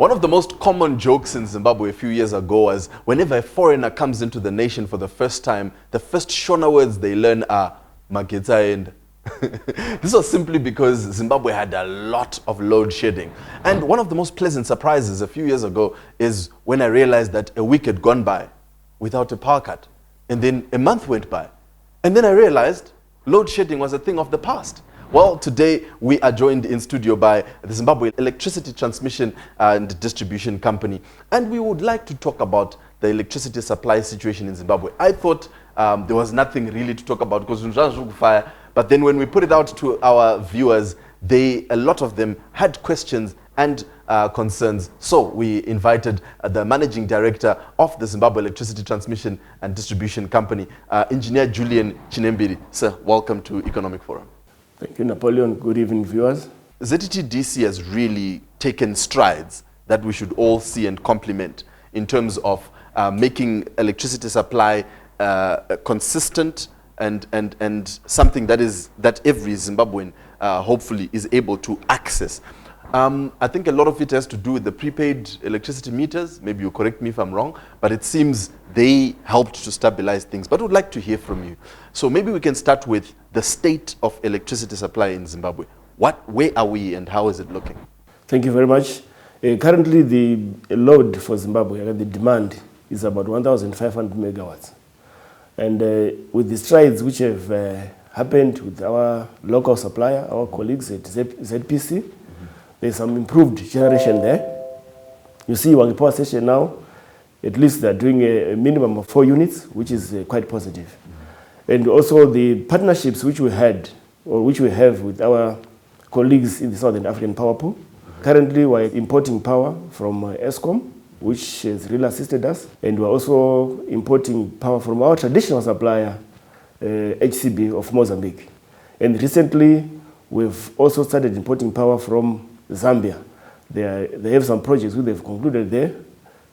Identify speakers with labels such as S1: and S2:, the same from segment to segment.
S1: One of the most common jokes in Zimbabwe a few years ago was whenever a foreigner comes into the nation for the first time, the first Shona words they learn are Mageta end. This was simply because Zimbabwe had a lot of load shedding. And one of the most pleasant surprises a few years ago is when I realized that a week had gone by without a power cut. And then a month went by. And then I realized load shedding was a thing of the past. Well, today we are joined in studio by the Zimbabwe Electricity Transmission and Distribution Company. And we would like to talk about the electricity supply situation in Zimbabwe. I thought there was nothing really to talk about because fire. But then when we put it out to our viewers, a lot of them had questions and concerns. So we invited the Managing Director of the Zimbabwe Electricity Transmission and Distribution Company, Engineer Julian Chinembiri. Sir, welcome to Economic Forum.
S2: Thank you, Napoleon. Good evening, viewers.
S1: Zetdc has really taken strides that we should all see and compliment in terms of making electricity supply consistent and something that every Zimbabwean hopefully is able to access. I think a lot of it has to do with the prepaid electricity meters. Maybe you correct me if I'm wrong, but it seems they helped to stabilize things. But I would like to hear from you. So maybe we can start with the state of electricity supply in Zimbabwe. Where are we and how is it looking?
S2: Thank you very much. Currently, the load for Zimbabwe, the demand, is about 1,500 megawatts. And with the strides which have happened with our local supplier, our colleagues at Zetdc, there's some improved generation there. You see, Wangi Power Station now, at least they're doing a minimum of 4 units, which is quite positive. And also the partnerships which we had, or which we have with our colleagues in the Southern African Power Pool. Currently, we're importing power from Eskom, which has really assisted us. And we're also importing power from our traditional supplier, HCB of Mozambique. And recently, we've also started importing power from Zambia. They have some projects which they've concluded there.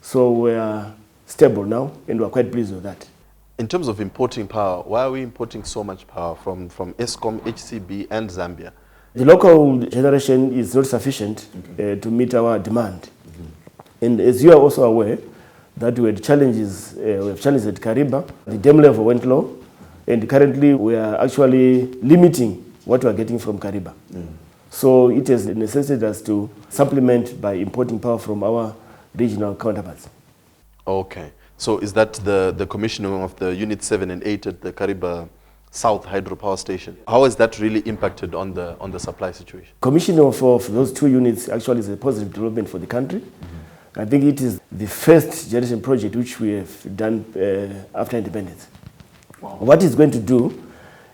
S2: So we're stable now, and we're quite pleased with that.
S1: In terms of importing power, why are we importing so much power from Eskom, HCB, and Zambia?
S2: The local generation is not sufficient to meet our demand. And as you are also aware, that we have challenges at Kariba. The dam level went low, and currently we are actually limiting what we are getting from Kariba. So it has necessitated us to supplement by importing power from our regional counterparts.
S1: Okay. So is that the commissioning of the Unit 7 and 8 at the Kariba South Hydropower Station? How has that really impacted on the supply situation?
S2: Commissioning of those 2 units actually is a positive development for the country. I think it is the first generation project which we have done after independence. Wow. What it's going to do,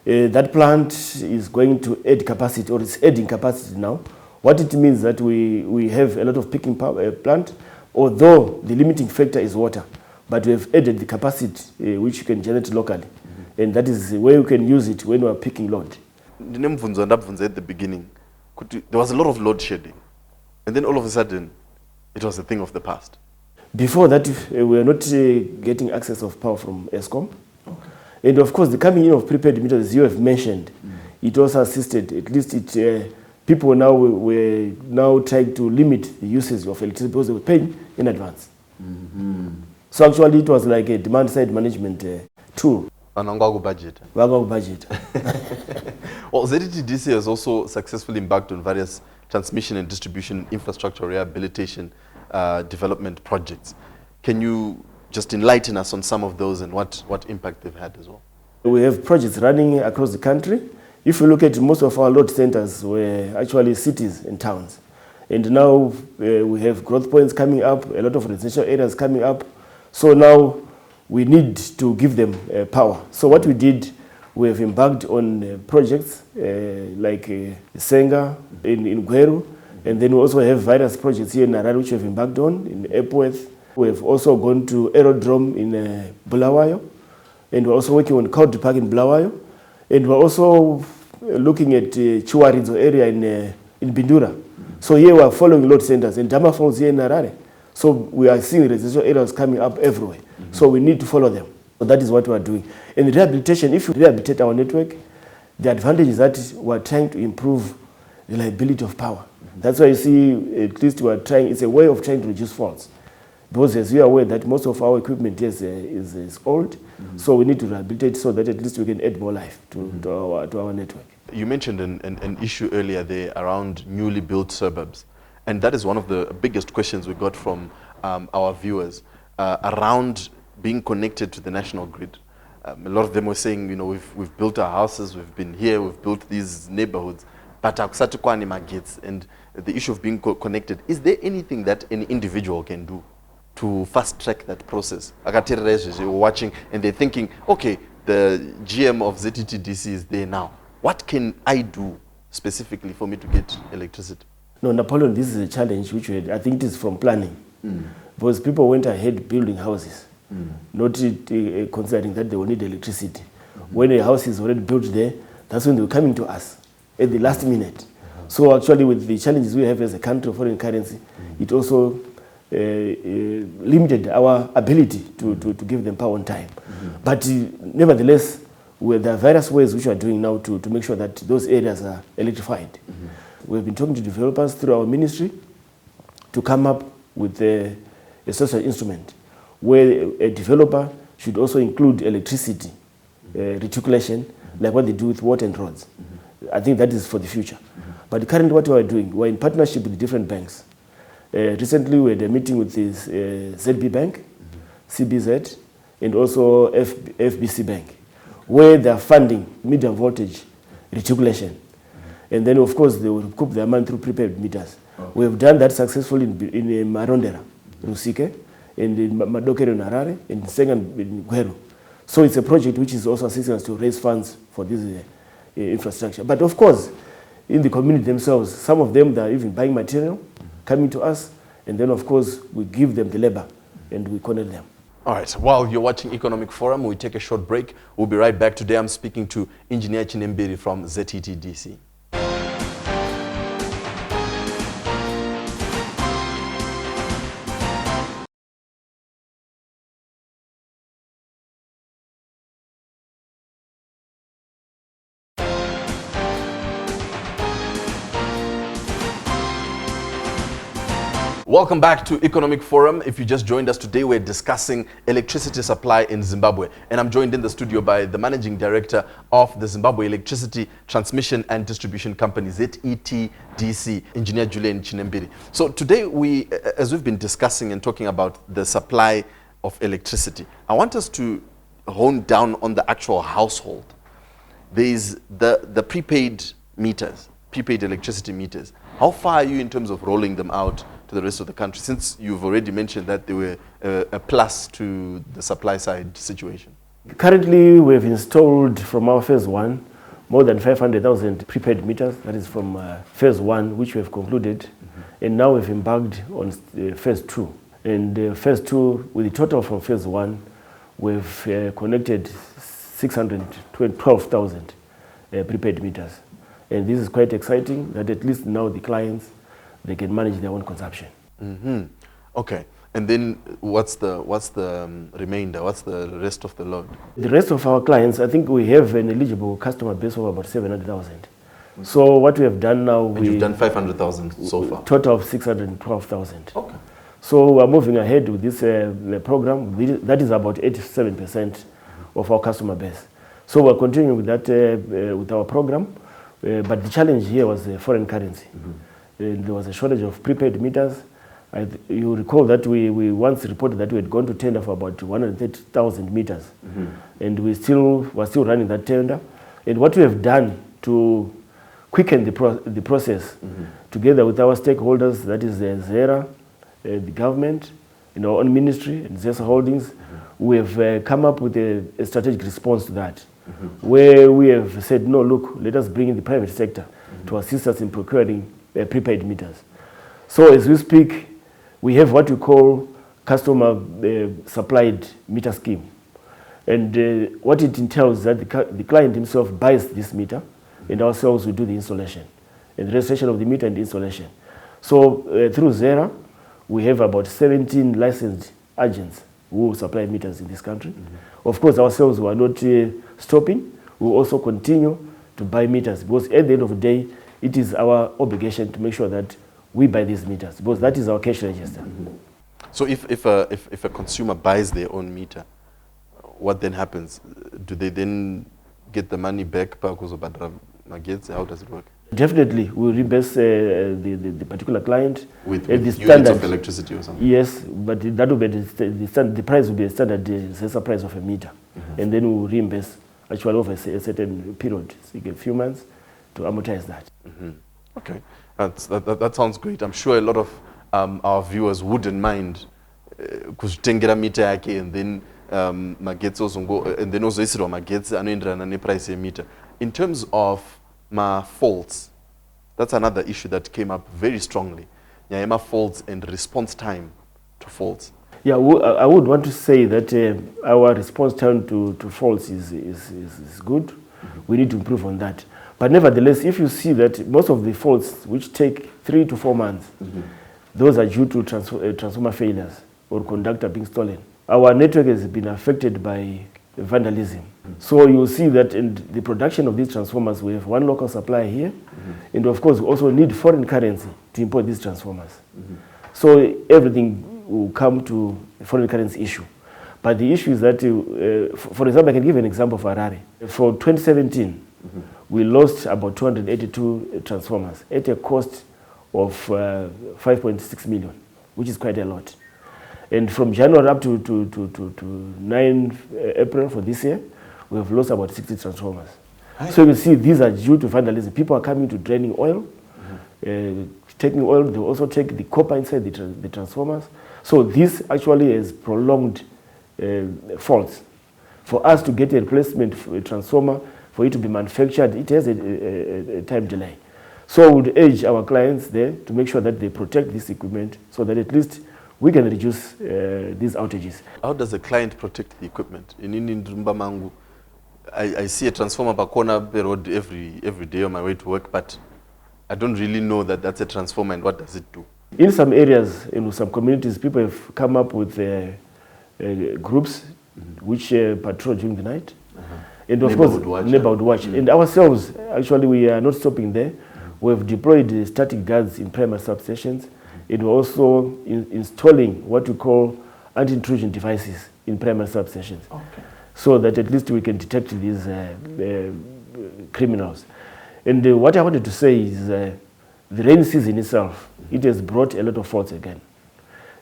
S2: that plant is going to add capacity, or it's adding capacity now. What it means that we have a lot of picking power plant, although the limiting factor is water, but we have added the capacity which you can generate locally. And that is where we can use it when we are picking load.
S1: At the beginning, there was a lot of load shedding. And then all of a sudden, it was a thing of the past.
S2: Before that, we were not getting access of power from Eskom. Okay. And of course, the coming in of prepaid meters, as you have mentioned, it also assisted. At least people now were now trying to limit the usage of electricity because they were paying in advance. So actually, it was like a demand-side management tool.
S1: Budget.
S2: Budget.
S1: Well, Zetdc has also successfully embarked on various transmission and distribution infrastructure rehabilitation development projects. Can you just enlighten us on some of those and what impact they've had as well?
S2: We have projects running across the country. If you look at most of our load centers were actually cities and towns. And now we have growth points coming up, a lot of residential areas coming up. So now we need to give them power. So what we did, we have embarked on projects like Senga in Gweru, and then we also have various projects here in Harare which we have embarked on, in Epworth. We have also gone to Aerodrome in Bulawayo, and we're also working on Country Park in Bulawayo, and we're also looking at Chiwaridzo area in Bindura. So here we are following load centers, and Dama Falls here in Harare. So we are seeing residential areas coming up everywhere. So we need to follow them. So that is what we are doing. In rehabilitation, if you rehabilitate our network, the advantage is that we are trying to improve reliability of power. That's why you see, at least we are trying, it's a way of trying to reduce faults. Because as you are aware that most of our equipment is old, so we need to rehabilitate so that at least we can add more life to our network.
S1: You mentioned an issue earlier there around newly built suburbs. And that is one of the biggest questions we got from our viewers around being connected to the national grid. A lot of them were saying, you know, we've built our houses, we've been here, we've built these neighborhoods, but akusatukwane magets. And the issue of being connected, is there anything that an individual can do to fast track that process? You're watching and they're thinking, okay, the GM of Zetdc is there now. What can I do specifically for me to get electricity?
S2: No, Napoleon, this is a challenge which I think it is from planning. Because people went ahead building houses, not considering that they will need electricity. When a house is already built there, that's when they were coming to us at the last minute. So actually with the challenges we have as a country of foreign currency, it also limited our ability to give them power on time. But nevertheless, there are various ways which we are doing now to make sure that those areas are electrified. We've been talking to developers through our ministry to come up with a social instrument where a developer should also include electricity reticulation, like what they do with water and roads. I think that is for the future. But currently what we are doing, we're in partnership with different banks. Recently we had a meeting with this ZB Bank, CBZ, and also FBC Bank, where they are funding medium voltage reticulation. And then of course they will recoup their money through prepaid meters. We have done that successfully in Marondera, Rusike, and in Madokero in Harare, and in Sengan in Gweru. So it's a project which is also assisting us to raise funds for this infrastructure. But of course, in the community themselves, some of them, they are even buying material, coming to us, and then of course we give them the labor and we connect them.
S1: All right, while you're watching Economic Forum, we take a short break. We'll be right back. Today I'm speaking to Engineer Chinembiri from Zetdc. Welcome back to Economic Forum. If you just joined us today, we're discussing electricity supply in Zimbabwe. And I'm joined in the studio by the Managing Director of the Zimbabwe Electricity Transmission and Distribution Company, Zetdc, Engineer Julian Chinembiri. So today, as we've been discussing and talking about the supply of electricity, I want us to hone down on the actual household. There's the prepaid meters, prepaid electricity meters. How far are you in terms of rolling them out to the rest of the country, since you've already mentioned that they were a plus to the supply side situation? Currently,
S2: we have installed from our phase one more than 500,000 prepaid meters. That is from phase one, which we have concluded. And now we've embarked on phase two. And phase two, with the total from phase one, we've connected 612,000 prepaid meters. And this is quite exciting that at least now the clients, they can manage their own consumption.
S1: Okay, and then what's the remainder? What's the rest of the load?
S2: The rest of our clients, I think we have an eligible customer base of about 700,000. So what we have done now,
S1: you've done 500,000 so far.
S2: Total of 612,000.
S1: Okay.
S2: So we're moving ahead with this program. That is about 87% of our customer base. So we're continuing with that with our program, but the challenge here was the foreign currency. There was a shortage of prepaid meters. You recall that we once reported that we had gone to tender for about 130,000 meters. And were still running that tender. And what we have done to quicken the process, together with our stakeholders, that is ZERA, the government, in our own ministry, and ZESA Holdings, we have come up with a strategic response to that, where we have said, no, look, let us bring in the private sector to assist us in procuring prepaid meters. So as we speak, we have what we call customer supplied meter scheme. And what it entails is that the client himself buys this meter, and ourselves we do the installation, and the registration of the meter and the installation. So through ZERA, we have about 17 licensed agents who supply meters in this country. Of course, ourselves we are not stopping. We will also continue to buy meters, because at the end of the day, it is our obligation to make sure that we buy these meters, because that is our cash register.
S1: So if a consumer buys their own meter, what then happens? Do they then get the money back? How does it work?
S2: Definitely, we reimburse the particular client
S1: with
S2: the
S1: units
S2: standard
S1: of electricity or something.
S2: Yes, but that will be the price will be a standard sensor price of a meter, and then we will reimburse actually over a certain period, so you get a few months to amortize that.
S1: Okay, that sounds great. I'm sure a lot of our viewers wouldn't mind because tengera meter yake and then magetsi and then also isiro magetsi anoenderana neprice yemeter. In terms of my faults, that's another issue that came up very strongly. Nyayema faults and response time to faults.
S2: Yeah, I would want to say that our response time to faults is good. We need to improve on that. But nevertheless, if you see that most of the faults which take 3 to 4 months, those are due to transformer failures or conductor being stolen. Our network has been affected by vandalism. So you'll see that in the production of these transformers, we have one local supplier here, and of course we also need foreign currency to import these transformers. So everything will come to a foreign currency issue. But the issue is that, for example, I can give an example for Harare. For 2017, we lost about 282 transformers at a cost of 5.6 million, which is quite a lot. And from January up to 9 April for this year, we have lost about 60 transformers. So you see, these are due to vandalism. People are coming to draining oil, taking oil. They also take the copper inside the transformers. So this actually has prolonged faults. For us to get a replacement for a transformer, for it to be manufactured, it has a time delay. So we would urge our clients there to make sure that they protect this equipment so that at least we can reduce these outages.
S1: How does the client protect the equipment? In Ndumba Mangu, I see a transformer per corner road every day on my way to work, but I don't really know that that's a transformer and what does it do?
S2: In some areas, in some communities, people have come up with groups which patrol during the night. And of course, neighborhood watch. And ourselves, actually, we are not stopping there. We have deployed static guards in primary substations. And we're also installing what we call anti-intrusion devices in primary substations. So that at least we can detect these criminals. And what I wanted to say is the rainy season itself, it has brought a lot of faults again.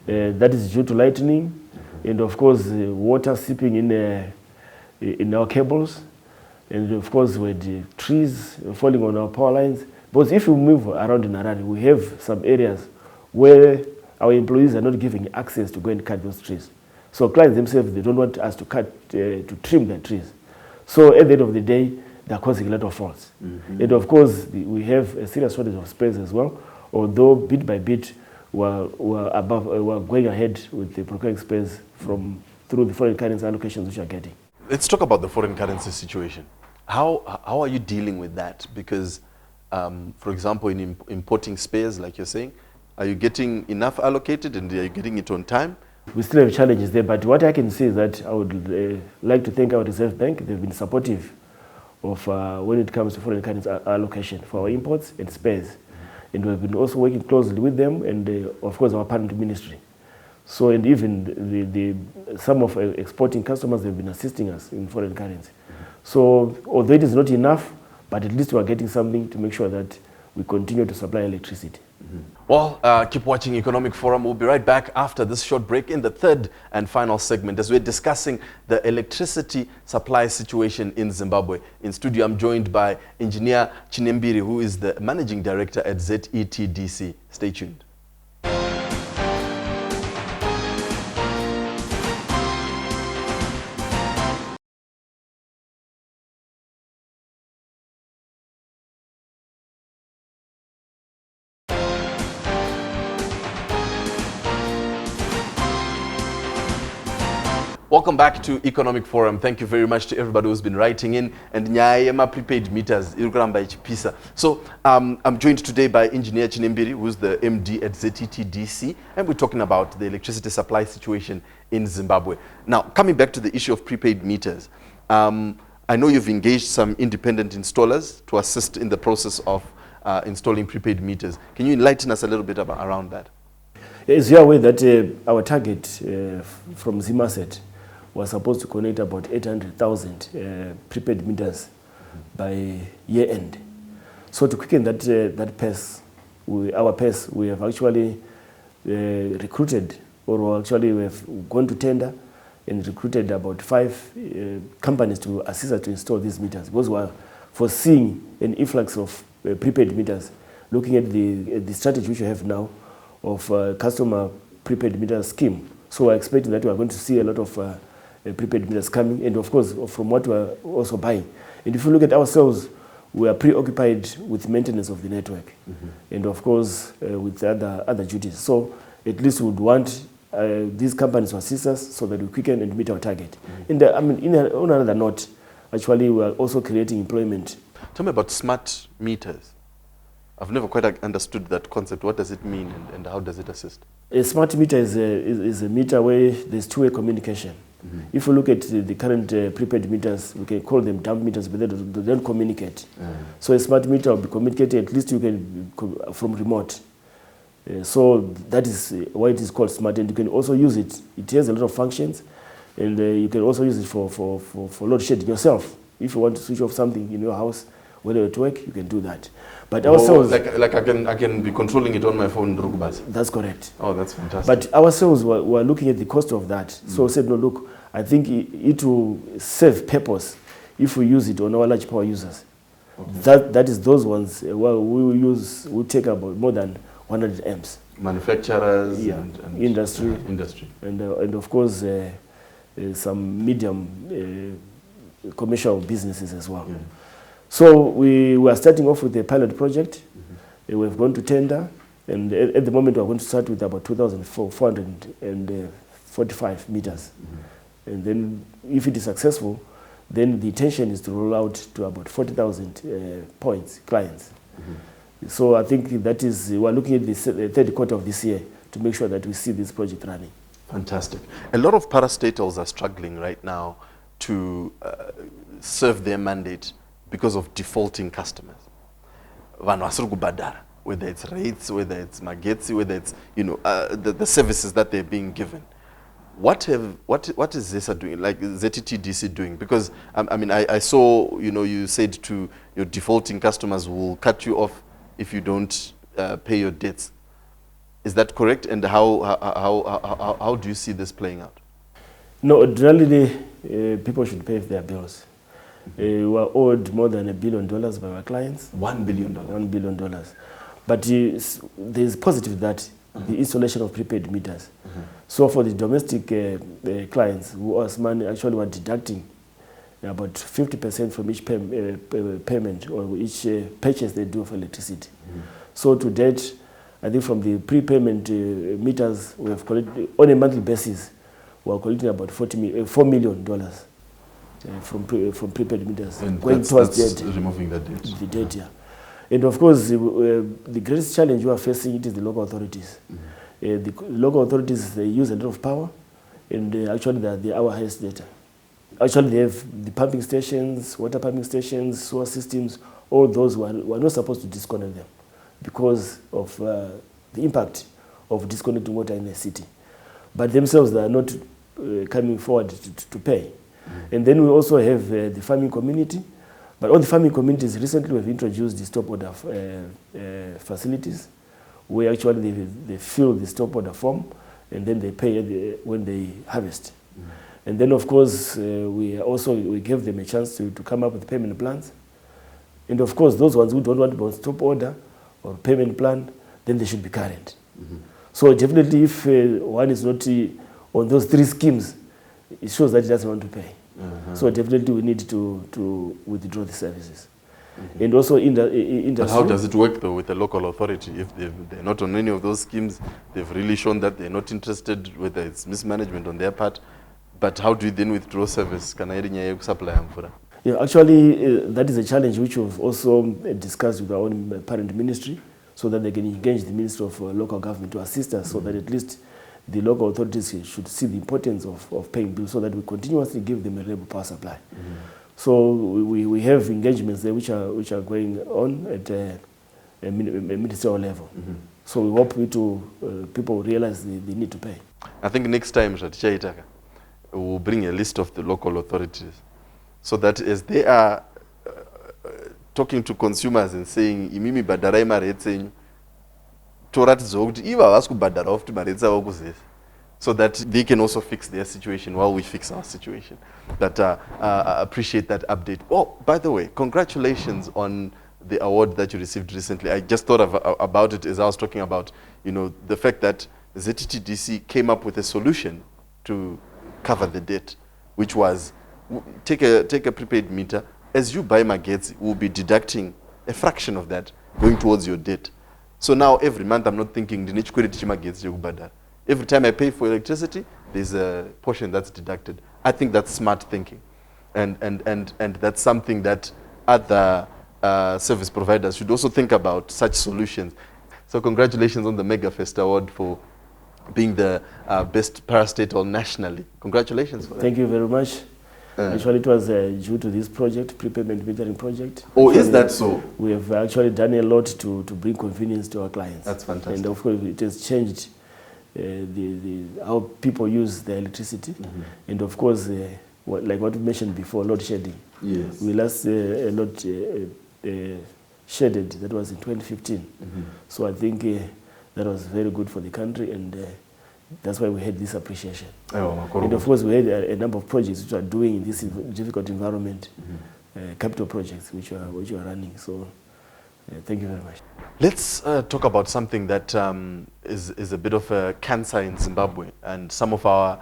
S2: That is due to lightning and of course water seeping in our cables, and of course with the trees falling on our power lines. But if we move around in Harare, we have some areas where our employees are not giving access to go and cut those trees. So clients themselves, they don't want us to to trim the trees. So at the end of the day, they're causing a lot of faults. And of course, we have a serious shortage of space as well, although bit by bit, we're going ahead with the procuring space through the foreign currency allocations which are getting.
S1: Let's talk about the foreign currency situation. How are you dealing with that? Because, for example, in importing spares, like you're saying, are you getting enough allocated and are you getting it on time?
S2: We still have challenges there, but what I can say is that I would like to thank our Reserve Bank. They've been supportive of when it comes to foreign currency allocation for our imports and spares. And we've been also working closely with them and, of course, our partner ministry. So, and even some of our exporting customers have been assisting us in foreign currency. So, although it is not enough, but at least we are getting something to make sure that we continue to supply electricity.
S1: Well, keep watching Economic Forum. We'll be right back after this short break in the third and final segment as we're discussing the electricity supply situation in Zimbabwe. In studio, I'm joined by Engineer Chinembiri, who is the Managing Director at Zetdc. Stay tuned. Welcome back to Economic Forum. Thank you very much to everybody who's been writing in. And Nyayema prepaid meters, Pisa. So I'm joined today by Engineer Chinembiri, who's the MD at Zetdc, and we're talking about the electricity supply situation in Zimbabwe. Now, coming back to the issue of prepaid meters, I know you've engaged some independent installers to assist in the process of installing prepaid meters. Can you enlighten us a little bit around that?
S2: As you are aware that our target from Zimaset was supposed to connect about 800,000 prepaid meters by year end. So to quicken that pace, our pace, we have actually recruited, or actually we have gone to tender and recruited about 5 companies to assist us to install these meters, because we are foreseeing an influx of prepaid meters, looking at the strategy which we have now of customer prepaid meter scheme. So we're expecting that we are going to see a lot of prepaid meters coming, and of course from what we're also buying. And if you look at ourselves, we are preoccupied with maintenance of the network, and of course with other duties. So at least we would want these companies to assist us so that we quicken and meet our target. On another note, actually we are also creating employment.
S1: Tell me about smart meters. I've never quite understood that concept. What does it mean, and how does it assist?
S2: A smart meter is a meter where there's two-way communication. If you look at the current prepaid meters, we can call them dumb meters, but they don't communicate. So a smart meter will be communicating, at least you can from remote. So that is why it is called smart, and you can also use it. It has a lot of functions, and you can also use it for load shedding yourself. If you want to switch off something in your house, whether at work, you can do that. But ourselves,
S1: like I can be controlling it on my phone, Rugubas.
S2: That's correct.
S1: Oh, that's fantastic.
S2: But ourselves were looking at the cost of that. So we said, no, look, I think it will serve purpose if we use it on our large power users. That is those ones. Well, we take about more than 100 amps.
S1: Manufacturers,
S2: and industry, and of course some medium commercial businesses as well. So we were starting off with a pilot project. We've gone to tender, and at the moment we're going to start with about 2,445 meters. And then if it is successful, then the intention is to roll out to about 40,000 clients. So I think that is, we're looking at the third quarter of this year to make sure that we see this project running.
S1: Fantastic. A lot of parastatals are struggling right now to serve their mandate because of defaulting customers. Whether it's rates, whether it's magetsi, whether it's the services that they're being given. What is ZESA doing, like Zetdc doing? Because I saw you said to your defaulting customers will cut you off if you don't pay your debts. Is that correct? And how do you see this playing out?
S2: No, ordinarily people should pay their bills. We were owed more than $1 billion by our clients.
S1: $1 billion.
S2: $1 billion. But there's positive that the installation of prepaid meters. So for the domestic clients who owe us money, actually we're deducting about 50% from each payment or each purchase they do of electricity. So to date, I think from the prepayment meters we have collected on a monthly basis, we're collecting about $4 million from prepaid meters,
S1: and
S2: going towards debt.
S1: Removing that debt.
S2: The debt, yeah. And of course, the greatest challenge we are facing it is the local authorities. The local authorities, they use a lot of power, and actually they are our highest debtor. Actually, they have the pumping stations, water pumping stations, sewer systems, all those were not supposed to disconnect them because of the impact of disconnecting water in the city. But themselves, they are not coming forward to pay. And then we also have the farming community. But all the farming communities, recently we've introduced the stop order facilities, where actually they fill the stop order form, and then they pay when they harvest. And then of course, we gave them a chance to come up with payment plans. And of course, those ones who don't want to stop order or payment plan, then they should be current. So definitely if one is not on those 3 schemes, it shows that he doesn't want to pay. So definitely we need to withdraw the services. And also industry.
S1: But how does it work though with the local authority? If they're not on any of those schemes, they've really shown that they're not interested, whether it's mismanagement on their part. But how do you then withdraw service?
S2: Yeah, actually, that is a challenge which we've also discussed with our own parent ministry, so that they can engage the Ministry of Local Government to assist us, so that at least the local authorities should see the importance of paying bills, so that we continuously give them a reliable power supply. So we have engagements there which are going on at ministerial level. So we hope people realize they need to pay.
S1: I think next time we'll bring a list of the local authorities so that as they are talking to consumers and saying imimi bhadharai mari yetsenyu toratidza kuti ivo havasi kubhadharawo futi mari dzavo kuzese, so that they can also fix their situation while we fix our situation. But appreciate that update. Oh, by the way, congratulations on the award that you received recently. I just thought about it as I was talking about, the fact that Zetdc came up with a solution to cover the debt, which was take a prepaid meter. As you buy magetsi, we'll be deducting a fraction of that going towards your debt. So now every month I'm not thinking every time I pay for electricity, there's a portion that's deducted. I think that's smart thinking, and that's something that other service providers should also think about, such solutions. So congratulations on the MegaFest Award for being the best parastatal nationally. Congratulations for that.
S2: Thank you very much. Actually, it was due to this project, prepayment metering project.
S1: Oh, is that so?
S2: We have actually done a lot to bring convenience to our clients.
S1: That's fantastic.
S2: And of course, it has changed how people use the electricity. And of course, like what we mentioned before, load shedding.
S1: Yes.
S2: We last load shedded, that was in 2015. So I think that was very good for the country, and that's why we had this appreciation. And of course, we had a number of projects which are doing in this difficult environment, capital projects which are running. So thank you very much.
S1: Let's talk about something that is a bit of a cancer in Zimbabwe, and some of our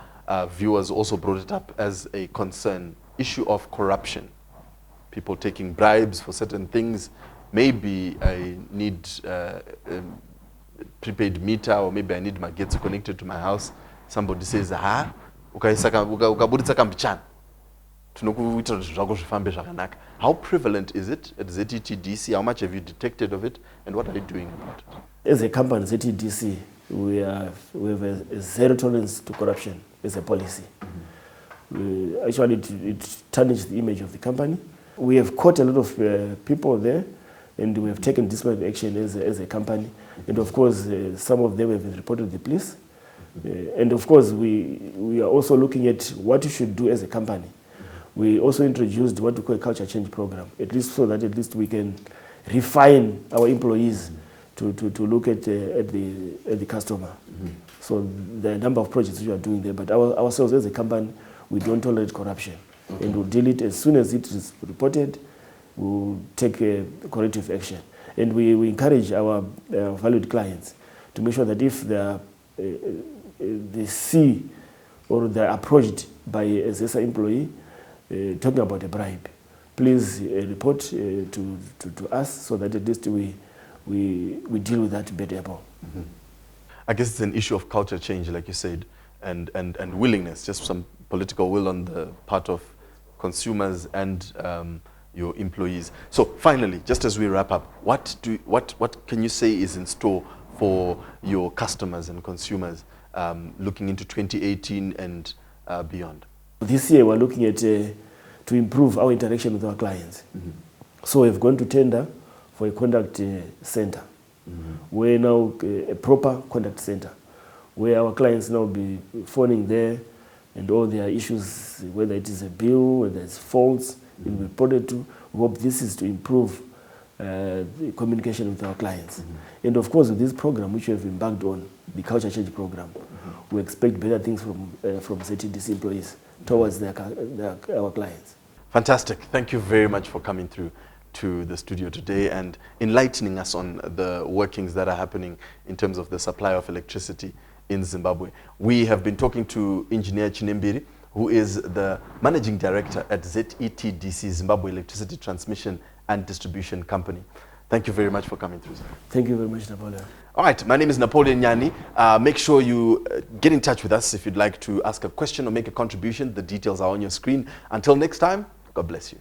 S1: viewers also brought it up as a concern: issue of corruption. People taking bribes for certain things. Maybe I need prepaid meter, or maybe I need magetsi connected to my house. Somebody says, ukaburitsa kambichana tinokuita kuti zvako zvifambe zvakanaka. How prevalent is it at Zetdc? How much have you detected of it, and what are you doing about it?
S2: As a company, Zetdc, we have a zero tolerance to corruption as a policy. Actually, it tarnished the image of the company. We have caught a lot of people there, and we have taken disciplinary action as a company. And of course, some of them have reported to the police. And of course, we are also looking at what you should do as a company. We also introduced what we call a culture change program, at least so that at least we can refine our employees to look at the customer. So there are a number of projects we are doing there, but ourselves as a company, we don't tolerate corruption. And we'll deal it as soon as it is reported. We'll take corrective action. And we encourage our valued clients to make sure that if they see or they're approached by a ZESA employee talking about a bribe, please report to us so that at least we deal with that better.
S1: I guess it's an issue of culture change, like you said, and willingness, just some political will on the part of consumers and your employees. So finally, just as we wrap up, what can you say is in store for your customers and consumers looking into 2018 and beyond? This
S2: year we're looking at to improve our interaction with our clients. So we've gone to tender for a contact center. We're now a proper contact center where our clients now be phoning there, and all their issues, whether it is a bill, whether it's faults, will be reported to. We hope this is to improve the communication with our clients. And of course, with this program, which we have embarked on, the culture change program, we expect better things from Zetdc employees towards our clients.
S1: Fantastic. Thank you very much for coming through to the studio today and enlightening us on the workings that are happening in terms of the supply of electricity in Zimbabwe. We have been talking to Engineer Chinembiri, who is the Managing Director at Zetdc, Zimbabwe Electricity Transmission and Distribution Company. Thank you very much for coming through, sir.
S2: Thank you very much, Napoleon.
S1: All right, my name is Napoleon Nyani. Make sure you get in touch with us if you'd like to ask a question or make a contribution. The details are on your screen. Until next time, God bless you.